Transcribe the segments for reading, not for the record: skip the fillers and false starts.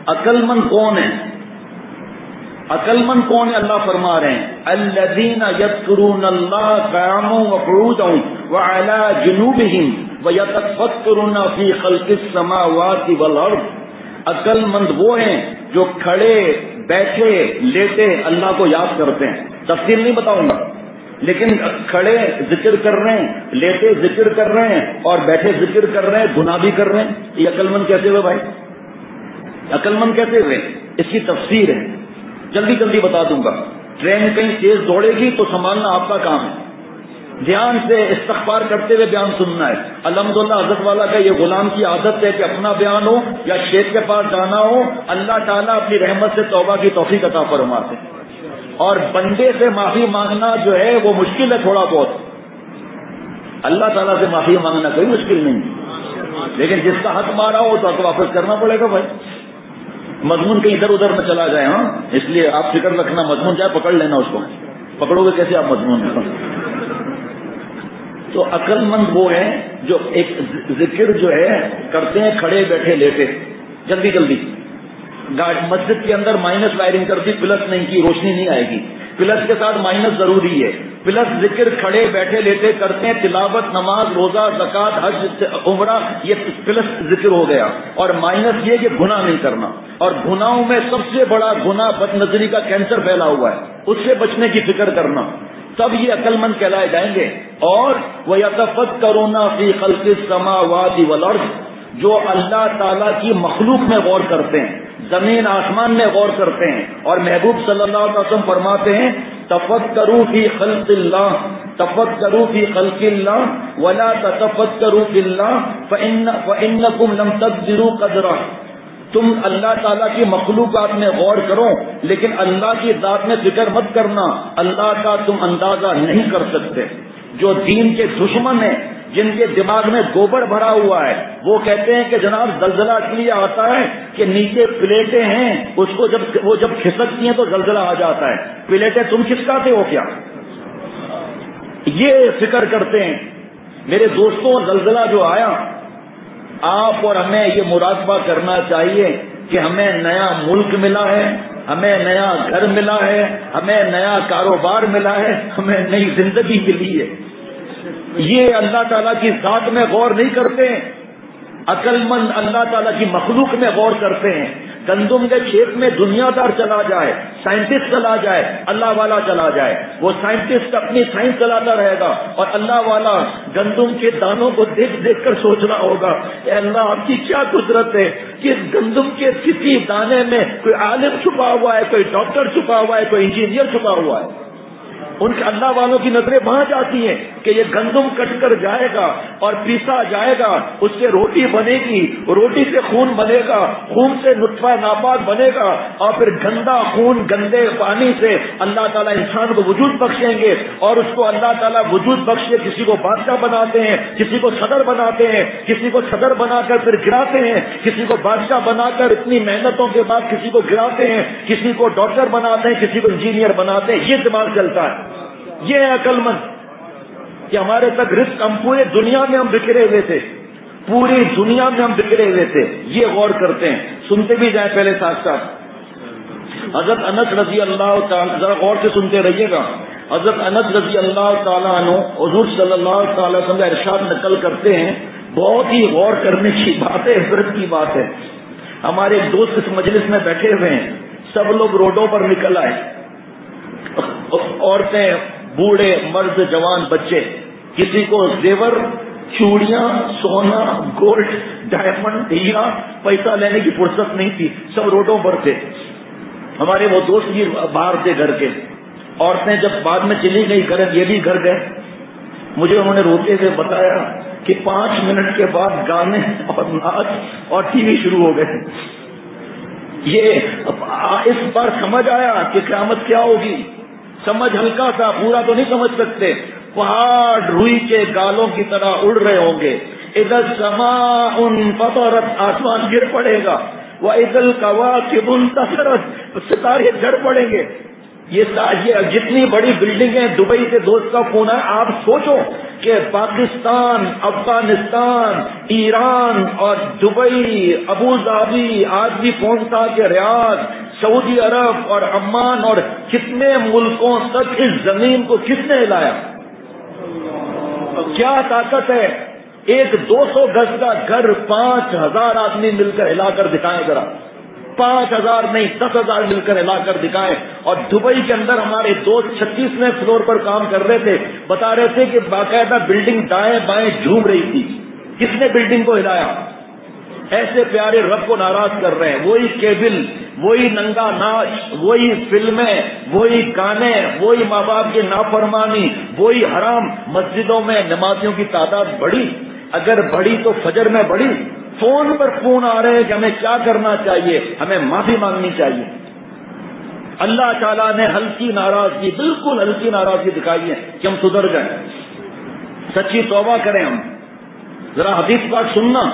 عقل مند کون ہے؟ عقل مند کون ہے؟ اللہ فرما رہے ہیں الذین یذکرون اللہ قیاما وقعودا وعلی جنوبہم ویتفکرون فی خلق السماوات والارض. عقل مند وہ ہیں جو کھڑے بیٹھے لیٹے اللہ کو یاد کرتے ہیں. تفصیل نہیں بتاؤں گا، لیکن کھڑے ذکر کر رہے ہیں، لیٹے ذکر کر رہے ہیں، اور بیٹھے ذکر کر رہے ہیں، گناہ بھی کر رہے ہیں. یہ عقل مند کیسے ہوئے بھائی؟ عقل مند کیسے ہوئے؟ اس کی تفسیر ہے، جلدی جلدی بتا دوں گا. ٹرین کہیں تیز دوڑے گی تو سنبھالنا آپ کا کام ہے. دھیان سے استغفار کرتے ہوئے بیان سننا ہے. الحمدللہ حضرت والا کا یہ غلام کی عادت ہے کہ اپنا بیان ہو یا شیخ کے پاس جانا ہو، اللہ تعالیٰ اپنی رحمت سے توبہ کی توفیق عطا فرماتے ہیں. اور بندے سے معافی مانگنا جو ہے وہ مشکل ہے تھوڑا بہت. اللہ تعالیٰ سے معافی مانگنا کوئی مشکل نہیں، لیکن جس کا حق مارا ہو تو حق واپس کرنا پڑے گا بھائی. مضمون کہیں ادھر ادھر میں چلا جائے. ہاں، اس لیے آپ فکر رکھنا، مضمون جائے پکڑ لینا اس کو. پکڑو گے کیسے آپ مضمون؟ تو عقل مند وہ ہیں جو ایک ذکر جو ہے کرتے ہیں کھڑے بیٹھے لیٹے. جلدی جلدی مسجد کے اندر مائنس وائرنگ کر دی، پلس نہیں کی، روشنی نہیں آئے گی. پلس کے ساتھ مائنس ضروری ہے. پلس ذکر کھڑے بیٹھے لیٹے کرتے ہیں، تلاوت، نماز، روزہ، زکات، حج، عمرہ، یہ پلس ذکر ہو گیا. اور مائنس یہ کہ گناہ نہیں کرنا. اور گناہوں میں سب سے بڑا گناہ بد نظری کا کینسر پھیلا ہوا ہے، اس سے بچنے کی فکر کرنا. تب یہ عقل مند کہلائے جائیں گے. اور وَيَتَفَكَّرُونَ فِي خَلْقِ السَّمَاوَاتِ وَالْأَرْضِ، جو اللہ تعالیٰ کی مخلوق میں غور کرتے ہیں، زمین آسمان میں غور کرتے ہیں. اور محبوب صلی اللہ علیہ وسلم فرماتے ہیں تفکروا فی خلق اللہ، تفکروا فی خلق اللہ ولا تتفکروا فی اللہ فإنکم لم تقدروا قدرہ. تم اللہ تعالیٰ کی مخلوقات میں غور کرو، لیکن اللہ کی ذات میں فکر مت کرنا، اللہ کا تم اندازہ نہیں کر سکتے. جو دین کے دشمن ہیں، جن کے دماغ میں گوبر بھرا ہوا ہے، وہ کہتے ہیں کہ جناب زلزلہ اس لیے آتا ہے کہ نیچے پلیٹیں ہیں، اس کو جب کھسکتی ہیں تو زلزلہ آ جاتا ہے. پلیٹیں تم کھسکاتے ہو کیا؟ یہ فکر کرتے ہیں. میرے دوستوں، زلزلہ جو آیا، آپ اور ہمیں یہ مراقبہ کرنا چاہیے کہ ہمیں نیا ملک ملا ہے، ہمیں نیا گھر ملا ہے، ہمیں نیا کاروبار ملا ہے، ہمیں نئی زندگی ملی ہے. یہ اللہ تعالیٰ کی ذات میں غور نہیں کرتے ہیں. عقل مند اللہ تعالیٰ کی مخلوق میں غور کرتے ہیں. گندم کے کھیت میں دنیا دار چلا جائے، سائنٹسٹ چلا جائے، اللہ والا چلا جائے، وہ سائنٹسٹ اپنی سائنس چلاتا رہے گا، اور اللہ والا گندم کے دانوں کو دیکھ دیکھ کر سوچ رہا ہوگا اے اللہ آپ کی کیا قدرت ہے کہ گندم کے کسی دانے میں کوئی عالم چھپا ہوا ہے، کوئی ڈاکٹر چھپا ہوا ہے، کوئی انجینئر چھپا ہوا ہے. ان کے اللہ والوں کی نظریں وہاں جاتی ہیں کہ یہ گندم کٹ کر جائے گا اور پیسا جائے گا، اس سے روٹی بنے گی، روٹی سے خون بنے گا، خون سے نطفہ ناپاک بنے گا، اور پھر گندا خون گندے پانی سے اللہ تعالیٰ انسان کو وجود بخشیں گے. اور اس کو اللہ تعالیٰ وجود بخش کے کسی کو بادشاہ بناتے ہیں، کسی کو صدر بناتے ہیں، کسی کو صدر بنا کر پھر گراتے ہیں، کسی کو بادشاہ بنا کر اتنی محنتوں کے بعد کسی کو گراتے ہیں، کسی کو ڈاکٹر بناتے ہیں، کسی کو انجینئر بناتے ہیں. یہ دماغ چلتا ہے. یہ ہے عقل مند کہ ہمارے تک رزق، ہم پورے دنیا میں ہم بکھرے ہوئے تھے، پوری دنیا میں ہم بکھرے ہوئے تھے. یہ غور کرتے ہیں. سنتے بھی جائیں پہلے ساتھ ساتھ. حضرت انس رضی اللہ تعالیٰ، ذرا غور سے سنتے رہیے گا. حضرت انس رضی اللہ تعالیٰ عنہ حضور صلی اللہ تعالی وسلم کا ارشاد نقل کرتے ہیں. بہت ہی غور کرنے کی بات ہے، عبرت کی بات ہے. ہمارے ایک دوست اس مجلس میں بیٹھے ہوئے ہیں، سب لوگ روڈوں پر نکل آئے، عورتیں، بوڑھے، مرد، جوان، بچے. کسی کو زیور، چوڑیاں، سونا، گولڈ، ڈائمنڈ، ہیرا، پیسہ لینے کی فرصت نہیں تھی، سب روڈوں پر تھے. ہمارے وہ دوست بھی باہر تھے گھر کے. عورتیں جب بعد میں چلی گئی گھر، یہ بھی گھر گئے. مجھے انہوں نے روتے ہوئے بتایا کہ 5 منٹ کے بعد گانے اور ناچ اور ٹی وی شروع ہو گئے. یہ اس بار سمجھ آیا کہ قیامت کیا ہوگی. سمجھ ہلکا سا، پورا تو نہیں سمجھ سکتے. پہاڑ روئی کے گالوں کی طرح اڑ رہے ہوں گے. اذا السماء انفطرت، آسمان گر پڑے گا. واذا الكواكب انتثرت، ستارے جھڑ پڑیں گے. یہ جتنی بڑی بلڈنگیں، دبئی سے دوست کا فون ہے، آپ سوچو کہ پاکستان، افغانستان، ایران اور دبئی، ابو ظہبی، آج بھی پہنچا کہ ریاض، سعودی عرب اور عمان اور کتنے ملکوں تک اس زمین کو کس نے ہلایا؟ کیا طاقت ہے؟ ایک 200 گز کا گھر 5000 آدمی مل کر ہلا کر دکھائیں ذرا، 5000 نہیں 10,000 مل کر ہلا کر دکھائیں. اور دبئی کے اندر ہمارے دوست 36ویں فلور پر کام کر رہے تھے، بتا رہے تھے کہ باقاعدہ بلڈنگ دائیں بائیں جھوم رہی تھی. کس نے بلڈنگ کو ہلایا؟ ایسے پیارے رب کو ناراض کر رہے ہیں. وہی کیبل، وہی ننگا ناچ، وہی فلمیں، وہی گانے، وہی ماں باپ کی نافرمانی، وہی حرام. مسجدوں میں نمازیوں کی تعداد بڑھی، اگر بڑھی تو فجر میں بڑھی. فون پر فون آ رہے ہیں کہ ہمیں کیا کرنا چاہیے، ہمیں معافی مانگنی چاہیے. اللہ تعالیٰ نے ہلکی ناراضگی، بالکل ہلکی ناراضگی دکھائی ہے کہ ہم سدھر گئے. سچی توبہ کریں. ہم ذرا حدیث پاک سننا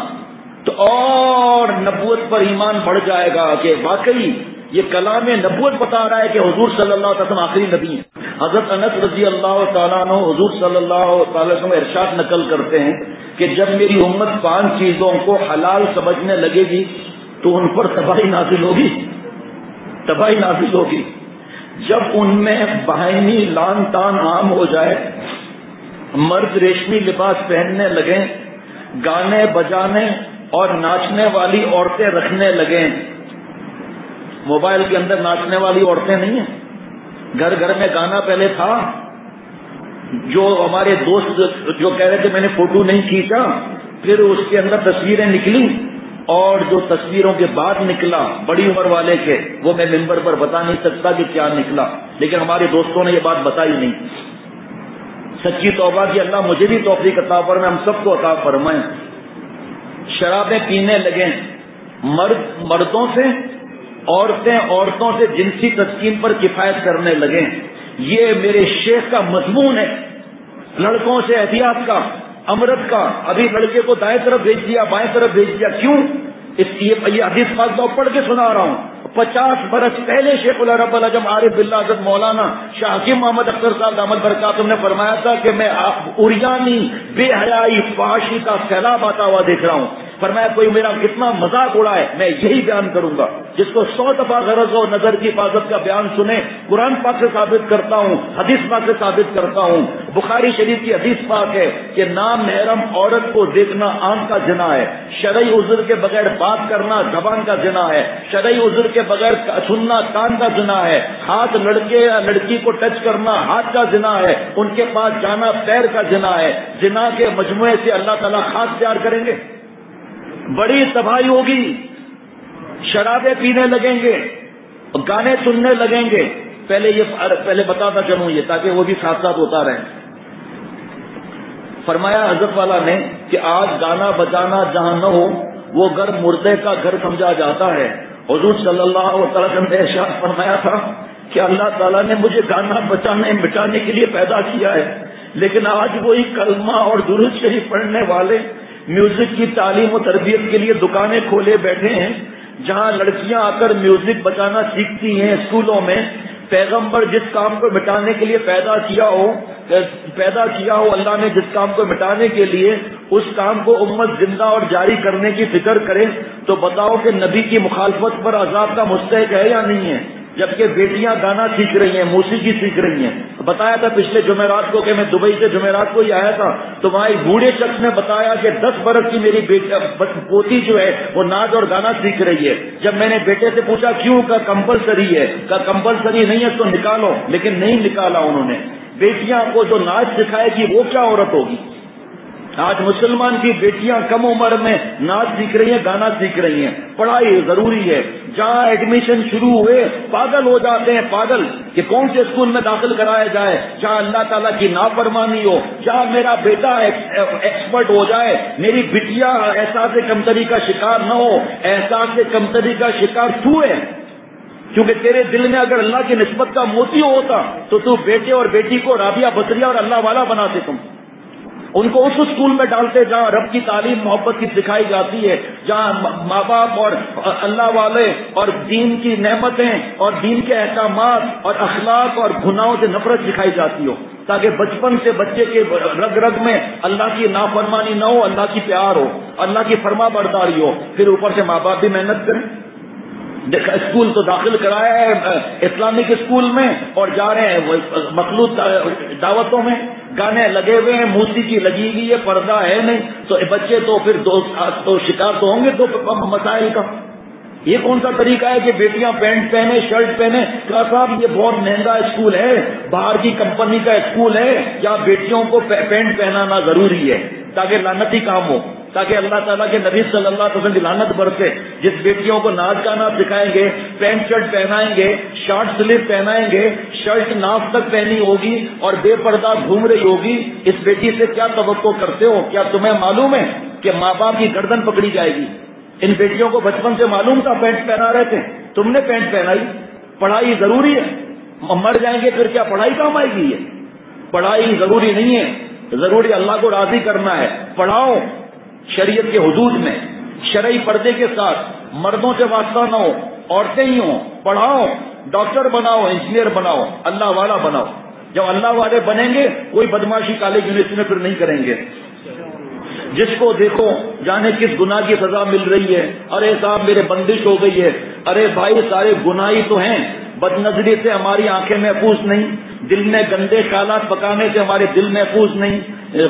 تو اور نبوت پر ایمان بڑھ جائے گا کہ واقعی یہ کلام نبوت بتا رہا ہے کہ حضور صلی اللہ علیہ وسلم آخری نبی ہیں. حضرت انس رضی اللہ تعالیٰ عنہ حضور صلی اللہ تعالی وسلم ارشاد نقل کرتے ہیں کہ جب میری امت 5 چیزوں کو حلال سمجھنے لگے گی تو ان پر تباہی نازل ہوگی، تباہی نازل ہوگی. جب ان میں باہمی لان تان عام ہو جائے، مرد ریشمی لباس پہننے لگیں، گانے بجانے اور ناچنے والی عورتیں رکھنے لگیں. موبائل کے اندر ناچنے والی عورتیں نہیں ہیں، گھر گھر میں گانا پہلے تھا. جو ہمارے دوست جو کہہ رہے تھے میں نے فوٹو نہیں کھینچا، پھر اس کے اندر تصویریں نکلی، اور جو تصویروں کے بعد نکلا بڑی عمر والے کے، وہ میں ممبر پر بتا نہیں سکتا کہ کیا نکلا، لیکن ہمارے دوستوں نے یہ بات بتائی نہیں. سچی توبہ کی اللہ مجھے بھی توفیق عطا فرمائے، ہم سب کو عطا فرمائے. شرابیں پینے لگے، مرد مردوں سے، عورتیں عورتوں سے جنسی تسکین پر کفایت کرنے لگے. یہ میرے شیخ کا مضمون ہے. لڑکوں سے احتیاط کا، امرت کا. ابھی لڑکے کو دائیں طرف بھیج دیا، بائیں طرف بھیج دیا. کیوں؟ یہ حدیث پاک تو پڑھ کے سنا رہا ہوں. 50 برس پہلے شیخ العرب العجم عارف باللہ حضرت مولانا شاہ حکیم محمد اختر صاحب دامت برکاتہ نے فرمایا تھا کہ میں عریانی، بے حیائی، فحاشی کا سیلاب آتا ہوا دیکھ رہا ہوں. فرمایا کوئی میرا کتنا مذاق اڑائے میں یہی بیان کروں گا. جس کو 100 دفعہ غرض ہو نظر کی حفاظت کا بیان سنے. قرآن پاک سے ثابت کرتا ہوں، حدیث پاک سے ثابت کرتا ہوں. بخاری شریف کی حدیث پاک ہے کہ نامحرم عورت کو دیکھنا آنکھ کا زنا ہے، شرعی عذر کے بغیر بات کرنا زبان کا زنا ہے، شرعی عذر کے بغیر سننا کان کا زنا ہے، ہاتھ لڑکے یا لڑکی کو ٹچ کرنا ہاتھ کا زنا ہے، ان کے پاس جانا پیر کا زنا ہے. زنا کے مجموعے سے اللہ تعالیٰ خاص تیار کریں گے. بڑی تباہی ہوگی. شرابیں پینے لگیں گے، گانے سننے لگیں گے. پہلے بتاتا چلوں یہ تاکہ وہ بھی ساتھ ساتھ ہوتا رہے. فرمایا حضرت والا نے کہ آج گانا بجانا جہاں نہ ہو وہ گھر مردے کا گھر سمجھا جاتا ہے. حضور صلی اللہ علیہ وسلم نے ارشاد فرمایا تھا کہ اللہ تعالیٰ نے مجھے گانا بجانے مٹانے کے لیے پیدا کیا ہے، لیکن آج وہی کلمہ اور درود شریف پڑھنے والے میوزک کی تعلیم و تربیت کے لیے دکانیں کھولے بیٹھے ہیں، جہاں لڑکیاں آ کر میوزک بجانا سیکھتی ہیں اسکولوں میں. پیغمبر جس کام کو مٹانے کے لیے پیدا کیا ہو اللہ نے جس کام کو مٹانے کے لیے اس کام کو امت زندہ اور جاری کرنے کی فکر کرے تو بتاؤ کہ نبی کی مخالفت پر عذاب کا مستحق ہے یا نہیں ہے؟ جبکہ بیٹیاں گانا سیکھ رہی ہیں، موسیقی سیکھ رہی ہیں. بتایا تھا پچھلے جمعرات کو کہ میں دبئی سے جمعرات کو ہی آیا تھا تو وہاں ایک بوڑھے شخص نے بتایا کہ 10 برس کی میری پوتی جو ہے وہ ناچ اور گانا سیکھ رہی ہے. جب میں نے بیٹے سے پوچھا کیوں، کا کمپلسری ہے، کا کمپلسری نہیں ہے تو نکالو، لیکن نہیں نکالا انہوں نے. بیٹیاں کو جو ناچ سکھائے گی وہ کیا عورت ہوگی؟ آج مسلمان کی بیٹیاں کم عمر میں ناچ سیکھ رہی ہیں، گانا سیکھ رہی ہیں. پڑھائی ضروری ہے. جہاں ایڈمیشن شروع ہوئے پاگل ہو جاتے ہیں، پاگل کہ کون سے اسکول میں داخل کرایا جائے جہاں اللہ تعالیٰ کی نافرمانی ہو، جہاں میرا بیٹا ایکسپرٹ ہو جائے، میری بٹیا احساس کمتری کا شکار نہ ہو. احساس کمتری کا شکار تو ہے، کیونکہ تیرے دل میں اگر اللہ کی نسبت کا موتی ہوتا تو بیٹے اور بیٹی کو رابعہ بصریہ اور اللہ والا بناتے. تم ان کو اس اسکول میں ڈالتے جہاں رب کی تعلیم محبت کی سکھائی جاتی ہے، جہاں ماں باپ اور اللہ والے اور دین کی نعمتیں اور دین کے احکامات اور اخلاق اور گناہوں سے نفرت سکھائی جاتی ہو، تاکہ بچپن سے بچے کے رگ رگ میں اللہ کی نافرمانی نہ ہو، اللہ کی پیار ہو، اللہ کی فرما برداری ہو. پھر اوپر سے ماں باپ بھی محنت کریں. اسکول تو داخل کرایا ہے اسلامک اسکول میں اور جا رہے ہیں مخلوط دعوتوں میں، گانے لگے ہوئے ہیں، موسیقی لگی ہوئی ہے، پردہ ہے نہیں، تو بچے تو پھر تو شکار تو ہوں گے تو مسائل کا. یہ کون سا طریقہ ہے کہ بیٹیاں پینٹ پہنے شرٹ پہنے؟ کہا صاحب یہ بہت مہنگا اسکول ہے، باہر کی کمپنی کا اسکول ہے، یا بیٹیوں کو پینٹ پہنانا ضروری ہے تاکہ لعنتی کام ہو، تاکہ اللہ تعالیٰ کے نبی صلی اللہ علیہ وسلم کی لعنت برسے. جس بیٹیوں کو ناچ گانا سکھائیں گے، پینٹ شرٹ پہنائیں گے، شارٹ سلیو پہنائیں گے، شرٹ ناف تک پہنی ہوگی اور بے پردہ گھوم رہی ہوگی، اس بیٹی سے کیا توقع کرتے ہو؟ کیا تمہیں معلوم ہے کہ ماں باپ کی گردن پکڑی جائے گی؟ ان بیٹیوں کو بچپن سے معلوم تھا پینٹ پہنا رہے تھے، تم نے پینٹ پہنائی. پڑھائی ضروری ہے، مر جائیں گے پھر کیا پڑھائی کام آئے گی؟ یہ پڑھائی ضروری نہیں ہے، ضروری اللہ کو راضی کرنا ہے. پڑھاؤ شریعت کے حدود میں، شرعی پردے کے ساتھ، مردوں سے واسطہ نہ ہو، عورتیں ہی ہوں. پڑھاؤ، ڈاکٹر بناؤ، انجینئر بناؤ، اللہ والا بناؤ. جب اللہ والے بنیں گے کوئی بدماشی کالج یونیورسٹی میں پھر نہیں کریں گے. جس کو دیکھو جانے کس گناہ کی سزا مل رہی ہے. ارے صاحب میرے بندش ہو گئی ہے. ارے بھائی سارے گناہ ہی تو ہیں. بد نظری سے ہماری آنکھیں محفوظ نہیں، دل میں گندے خیالات پکانے سے ہمارے دل محفوظ نہیں.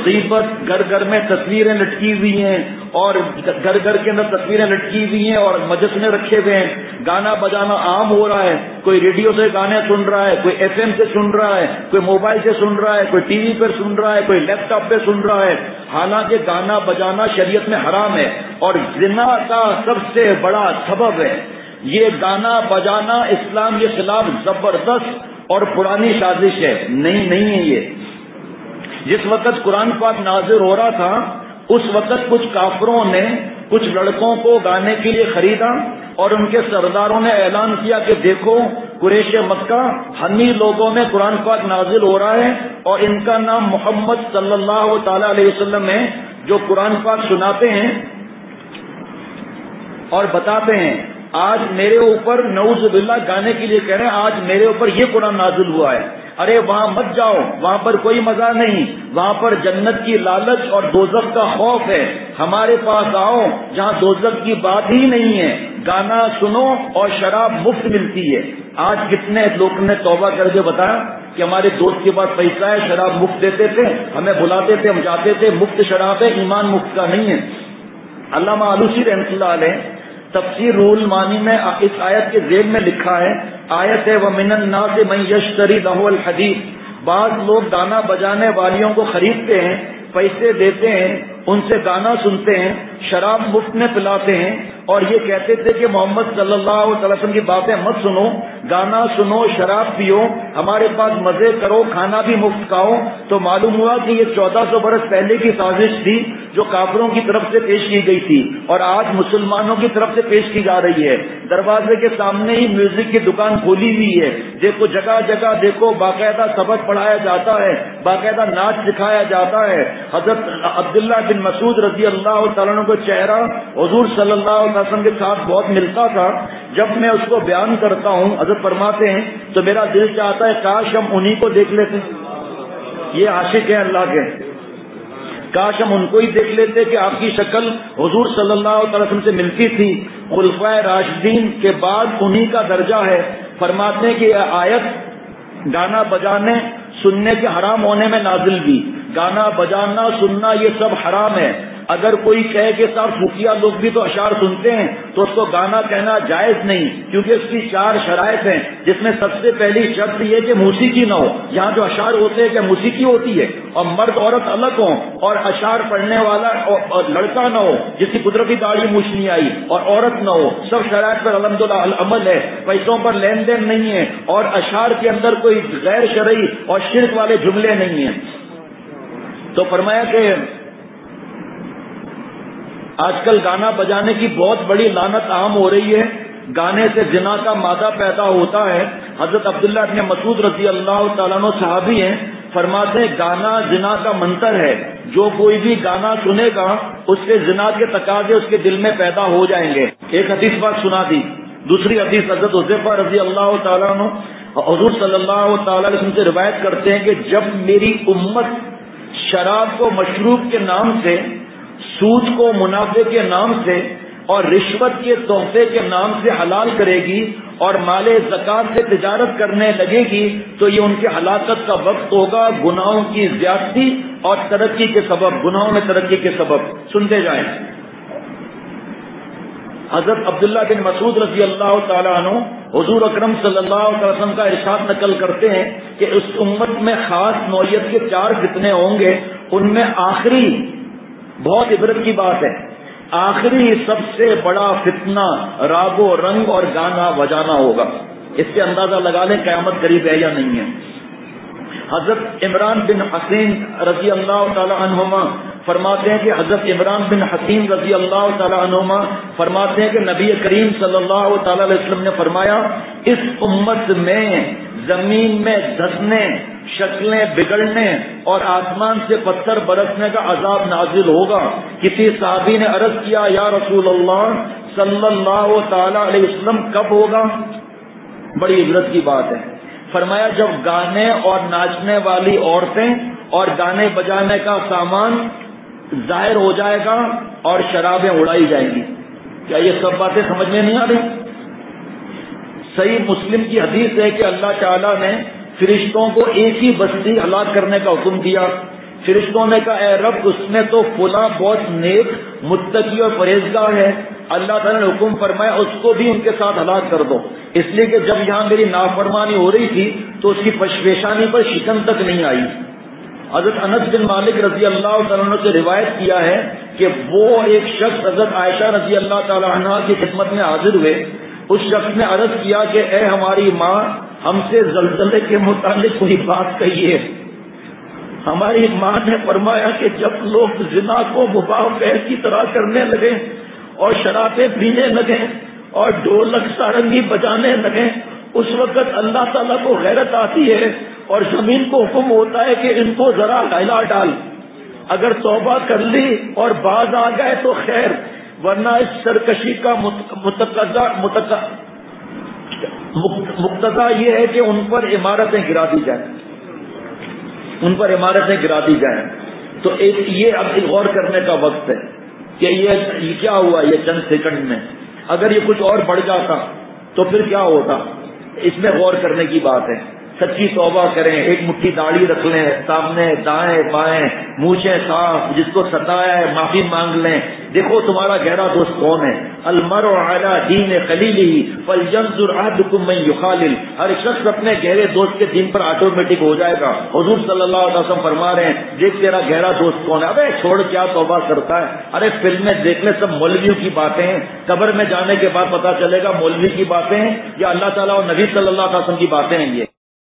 غیبت، گھر گھر میں تصویریں لٹکی ہوئی ہیں اور گھر گھر کے اندر تصویریں لٹکی ہوئی ہیں اور مجلس میں رکھے ہوئے ہیں. گانا بجانا عام ہو رہا ہے، کوئی ریڈیو سے گانے سن رہا ہے، کوئی ایف ایم سے سن رہا ہے، کوئی موبائل سے سن رہا ہے، کوئی ٹی وی پر سن رہا ہے، کوئی لیپ ٹاپ پہ سن رہا ہے. حالانکہ گانا بجانا شریعت میں حرام ہے اور زنا کا سب سے بڑا سبب ہے. یہ گانا بجانا اسلام کے خلاف زبردست اور پرانی سازش ہے. نہیں ہے. یہ جس وقت قرآن پاک نازل ہو رہا تھا اس وقت کچھ کافروں نے کچھ لڑکوں کو گانے کے لیے خریدا اور ان کے سرداروں نے اعلان کیا کہ دیکھو قریش مکہ ہم ہی لوگوں میں قرآن پاک نازل ہو رہا ہے اور ان کا نام محمد صلی اللہ تعالی علیہ وسلم ہے، جو قرآن پاک سناتے ہیں اور بتاتے ہیں. آج میرے اوپر نعوذ باللہ گانے کے لیے کہہ رہے ہیں، آج میرے اوپر یہ قرآن نازل ہوا ہے. ارے وہاں مت جاؤ، وہاں پر کوئی مزہ نہیں، وہاں پر جنت کی لالچ اور دوزخ کا خوف ہے. ہمارے پاس آؤ جہاں دوزخ کی بات ہی نہیں ہے، گانا سنو اور شراب مفت ملتی ہے. آج کتنے لوگوں نے توبہ کر کے بتایا کہ ہمارے دوست کے پاس پیسہ ہے، شراب مفت دیتے تھے، ہمیں بلاتے تھے، ہم جاتے تھے، مفت شراب ہے، ایمان مفت کا نہیں ہے. علامہ آلوسی رحمۃ اللہ علیہ تفسیر روح المعانی میں اس آیت کے ذیل میں لکھا ہے، آیت ہے وَمِنَ النَّاسِ مَن يَشْتَرِي لَهْوَ الْحَدِيثِ. بعض لوگ گانا بجانے والیوں کو خریدتے ہیں، پیسے دیتے ہیں، ان سے گانا سنتے ہیں، شراب مفت میں پلاتے ہیں اور یہ کہتے تھے کہ محمد صلی اللہ علیہ وسلم کی باتیں مت سنو، گانا سنو، شراب پیو، ہمارے پاس مزے کرو، کھانا بھی مفت کھاؤ. تو معلوم ہوا کہ یہ 1400 برس پہلے کی سازش تھی جو کافروں کی طرف سے پیش کی گئی تھی اور آج مسلمانوں کی طرف سے پیش کی جا رہی ہے. دروازے کے سامنے ہی میوزک کی دکان کھولی ہوئی ہے، دیکھو جگہ جگہ دیکھو، باقاعدہ سبق پڑھایا جاتا ہے، باقاعدہ ناچ سکھایا جاتا ہے. حضرت عبداللہ بن مسعود رضی اللہ تعالیٰ عنہ کا چہرہ حضور صلی اللہ علیہ وسلم کے ساتھ بہت ملتا تھا. جب میں اس کو بیان کرتا ہوں حضرت فرماتے ہیں تو میرا دل چاہتا ہے کاش ہم انہی کو دیکھ لیتے. یہ عاشق ہیں اللہ کے، کاش ہم ان کو ہی دیکھ لیتے کہ آپ کی شکل حضور صلی اللہ علیہ وسلم سے ملتی تھی. خلفائے راشدین کے بعد انہی کا درجہ ہے. فرماتے ہیں کہ یہ آیت گانا بجانے سننے کے حرام ہونے میں نازل بھی. گانا بجانا سننا یہ سب حرام ہے. اگر کوئی کہے کہ صاحب صوفیہ لوگ بھی تو اشعار سنتے ہیں تو اس کو گانا کہنا جائز نہیں، کیونکہ اس کی 4 شرائط ہیں، جس میں سب سے پہلی شرط یہ کہ موسیقی نہ ہو. یہاں جو اشعار ہوتے ہیں کہ موسیقی ہوتی ہے اور مرد عورت الگ ہوں اور اشعار پڑھنے والا لڑکا نہ ہو جس کی قدرتی داڑھی مونچھ نہیں آئی اور عورت نہ ہو. سب شرائط پر الحمدللہ عمل ہے، پیسوں پر لین دین نہیں ہے اور اشعار کے اندر کوئی غیر شرعی اور شرک والے جملے نہیں ہیں. تو فرمایا کہ آج کل گانا بجانے کی بہت بڑی لعنت عام ہو رہی ہے. گانے سے زنا کا مادہ پیدا ہوتا ہے. حضرت عبداللہ ابن مسعود رضی اللہ تعالیٰ عنہ صحابی ہیں، فرماتے ہیں گانا زنا کا منتر ہے، جو کوئی بھی گانا سنے گا اس کے زنا کے تقاضے اس کے دل میں پیدا ہو جائیں گے۔ ایک حدیث بات سنا دی۔ دوسری حدیث حضرت حذیفہ رضی اللہ تعالیٰ عنہ حضور صلی اللہ تعالیٰ علیہ وسلم سے روایت کرتے ہیں کہ جب میری امت شراب کو مشروب کے نام سے، سود کو منافع کے نام سے اور رشوت کے تحفے کے نام سے حلال کرے گی اور مال زکات سے تجارت کرنے لگے گی تو یہ ان کی ہلاکت کا وقت ہوگا، گناہوں کی زیادتی اور ترقی کے سبب، گناہوں میں ترقی کے سبب۔ سنتے جائیں۔ حضرت عبداللہ بن مسعود رضی اللہ تعالیٰ عنہ حضور اکرم صلی اللہ علیہ وسلم کا ارشاد نقل کرتے ہیں کہ اس امت میں خاص نوعیت کے 4 فتنے ہوں گے، ان میں آخری بہت عبرت کی بات ہے، آخری سب سے بڑا فتنہ راگ و رنگ اور گانا بجانا ہوگا۔ اس سے اندازہ لگا لیں قیامت قریب ہے یا نہیں ہے۔ حضرت عمران بن حسین رضی اللہ تعالی عنہما فرماتے ہیں کہ حضرت عمران بن حسین رضی اللہ تعالی عنہما فرماتے ہیں کہ نبی کریم صلی اللہ تعالی علیہ وسلم نے فرمایا اس امت میں زمین میں دھسنے، شکلیں بگڑنے اور آسمان سے پتھر برسنے کا عذاب نازل ہوگا۔ کسی صحابی نے عرض کیا یا رسول اللہ صلی اللہ تعالی علیہ وسلم کب ہوگا؟ بڑی عبرت کی بات ہے۔ فرمایا جب گانے اور ناچنے والی عورتیں اور گانے بجانے کا سامان ظاہر ہو جائے گا اور شرابیں اڑائی جائیں گی۔ کیا یہ سب باتیں سمجھ میں نہیں آ رہی؟ صحیح مسلم کی حدیث ہے کہ اللہ تعالیٰ نے فرشتوں کو ایک ہی بستی ہلاک کرنے کا حکم دیا۔ فرشتوں نے کہا اے رب اس میں تو فلاں بہت نیک، متقی اور پرہیزگار ہے، اللہ تعالیٰ نے حکم فرمایا اس کو بھی ان کے ساتھ ہلاک کر دو، اس لیے کہ جب یہاں میری نافرمانی ہو رہی تھی تو اس کی پیشانی پر شکن تک نہیں آئی۔ حضرت انس بن مالک رضی اللہ تعالیٰ عنہ سے روایت کیا ہے کہ وہ ایک شخص حضرت عائشہ رضی اللہ تعالیٰ عنہ کی خدمت میں حاضر ہوئے۔ اس شخص نے عرض کیا کہ اے ہماری ماں، ہم سے زلزلے کے متعلق کوئی بات کہیے۔ ہماری ماں نے فرمایا کہ جب لوگ زنا کو مباح بہ کی طرح کرنے لگے اور شرابیں پینے لگے اور ڈھولک سارنگی بجانے لگے، اس وقت اللہ تعالیٰ کو غیرت آتی ہے اور زمین کو حکم ہوتا ہے کہ ان کو ذرا ہلا ڈال، اگر توبہ کر لی اور باز آ گئے تو خیر، ورنہ اس سرکشی کا مقتضا یہ ہے کہ ان پر عمارتیں گرا دی جائیں، ان پر عمارتیں گرا دی جائیں۔ تو یہ اب غور کرنے کا وقت ہے کہ یہ کیا ہوا یہ چند سیکنڈ میں، اگر یہ کچھ اور بڑھ جاتا تو پھر کیا ہوتا، اس میں غور کرنے کی بات ہے۔ سچی توبہ کریں، ایک مٹھی داڑھی رکھ لیں، سامنے دائیں بائیں مونچھیں صاف، جس کو ستایا ہے معافی مانگ لیں۔ دیکھو تمہارا گہرا دوست کون ہے، المرء علی دین خلیلہ فلینظر احدکم من یخالل، ہر شخص اپنے گہرے دوست کے دین پر آٹومیٹک ہو جائے گا۔ حضور صلی اللہ علیہ وسلم فرما رہے ہیں دیکھ تیرا گہرا دوست کون ہے، ابے چھوڑ کیا توبہ کرتا ہے، ارے فلمیں دیکھ لے، سب مولویوں کی باتیں ہیں، قبر میں جانے کے بعد پتہ چلے گا مولوی کی باتیں ہیں یا اللہ تعالیٰ اور نبی صلی اللہ علیہ وسلم کی باتیں ہیں۔ یہ